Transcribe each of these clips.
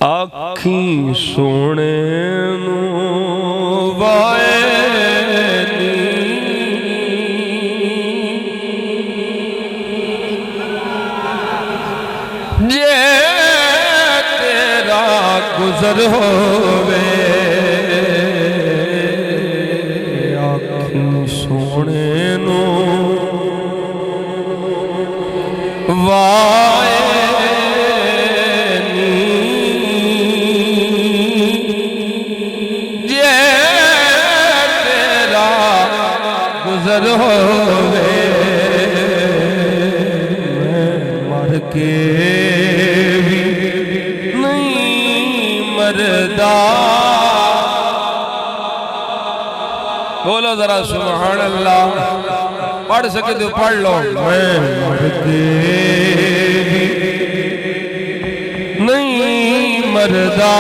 आखी सोने नू वाए जे तेरा गुजर होवे आखी सोने नू वाए गुजर होवे मैं मर के भी नहीं मरदा। बोलो जरा सुभान अल्लाह, पढ़ सके तो पढ़ लो। मैं मर के भी नहीं मरदा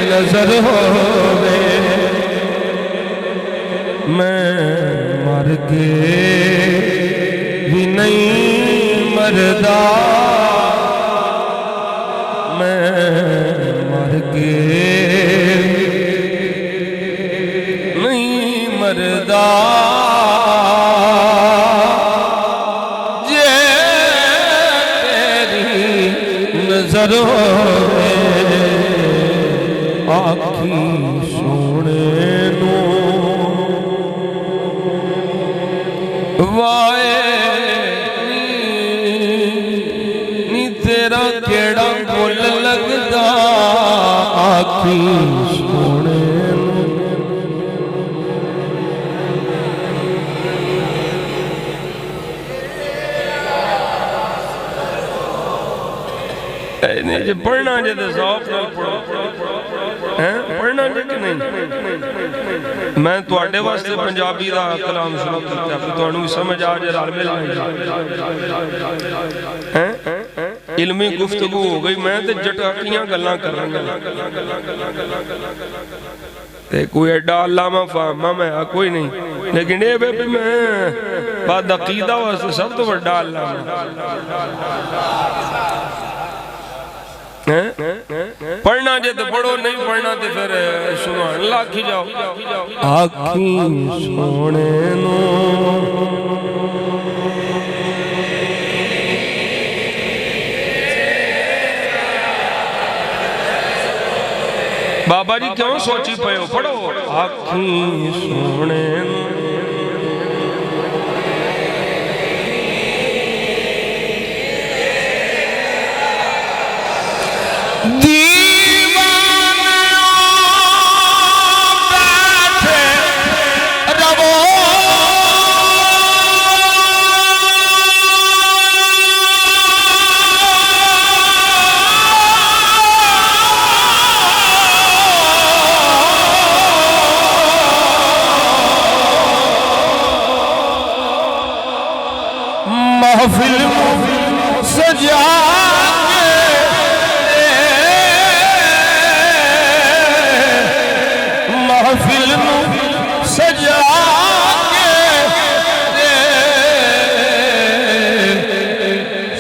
नजर होवे मैं मर के भी नहीं मरदा। मैं मर के नहीं मरदा जे तेरी नजर होवे आखी सोने नू वाए नी तेरा केड़ा मुल लगदा आखी सोने नू। जे पढ़ना जे तो सौफ नाल पढ़ो पढ़ना जे कि नहीं। मैं तुहाडे वास्ते पंजाबी दा कलाम शुरू कीता कि तुहानू भी समझ आ जाए रल मिल हैं इल्मी गुफ्तगू हो गई। मैं ते जटाकियां गल्लां करांगा ते कोई एडा अल्लामा फामा मैं कोई नहीं, लेकिन ये भी मैं बाद अकीदा वास्ते सब तो बड़ा अल्लामा पढ़ना जे तो पढ़ो, नहीं पढ़ना तो फिर सुभान अल्लाह आखी जाओ। आखी सोने नू बाबा जी क्यों सोची पे हो, पढ़ो आखी सोने नू महफिल सजा महफिल सजा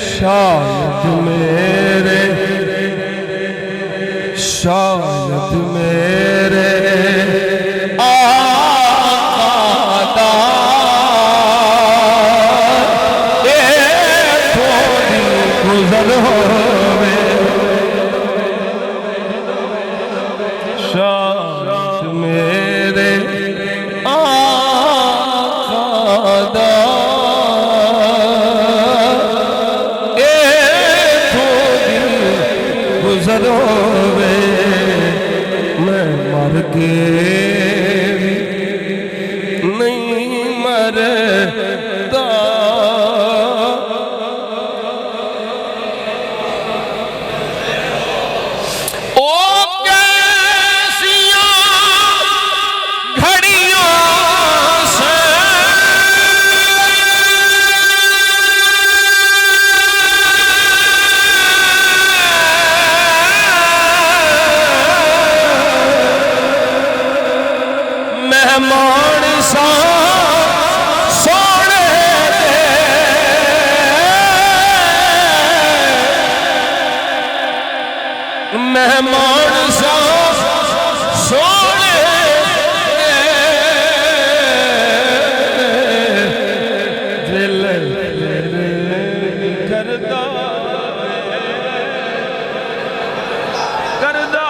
शायद मेरे शायद मेरे गुजर होवे शायद मेरे आका दा थोड़ी गुजर होवे मैं मर के नहीं मरदा। मेहमान सा सोने दिल करदा करदा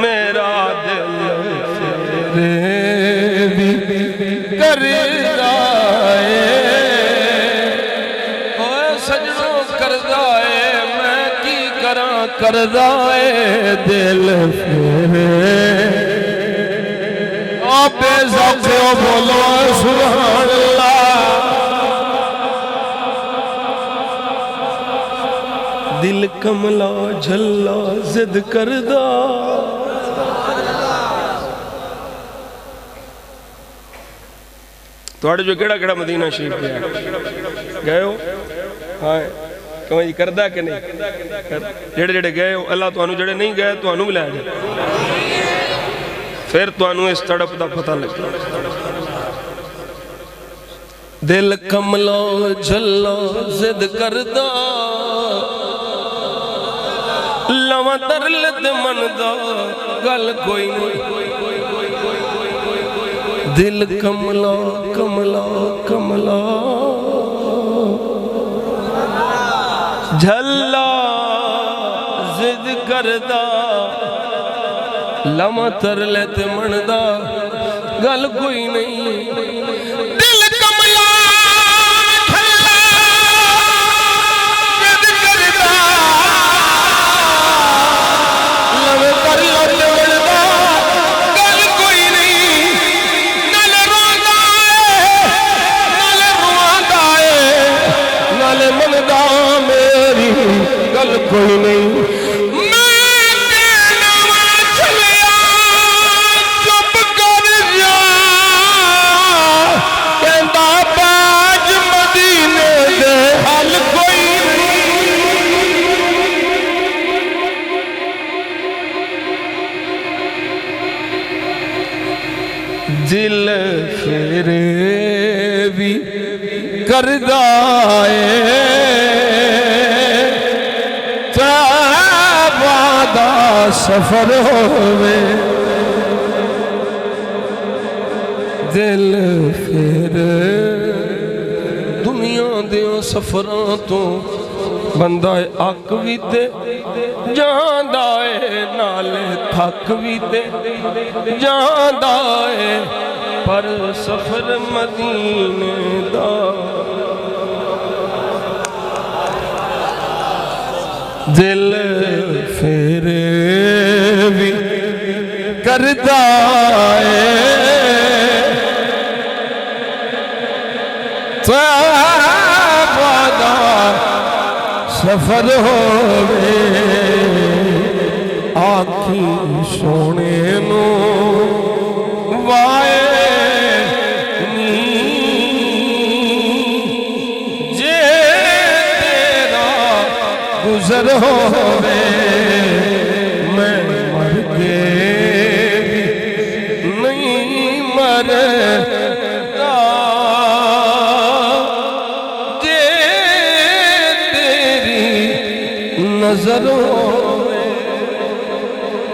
मेरा दिल भी करदा सजनों करदा मैं की करा करदा दिल आपे ज़ौक़ो बोलो सुभान अल्लाह। दिल कमला झल्ला जिद करदा तुहाडे जो केड़ा केड़ा मदीना शरीफ गए हो हाँ कौन जी करदा कि नहीं जेड़े जेड़े गए हो अल्लाह तुहानू जेड़े नहीं गए तुहानू भी लै जाए फिर तुहानू इस तड़प दा पता लगे। दिल कमला झल्ला जिद करदा लवा तरलत मनदा गल कोई नहीं। दिल कमला कमला कमला झल्ला जिद करदा लमा तरलत मनदा गल कोई नहीं। दिल कमला झल्ला जिद करदा लमा तरलत मनदा गल कोई नहीं। नल रोंदा नल रुआंदा नल मनदा मेरी गल कोई नहीं। दिल फिर भी करदा दा सफर होवे दिल फिर दुनिया दे सफरां तो बंदा अक भी ते जांदा है नाले थक भी ते जांदा है पर सफर मदीने दा दिल फिर भी करदा है सफर होवे आखी सोने नू वाए नी जे तेरा गुजर हो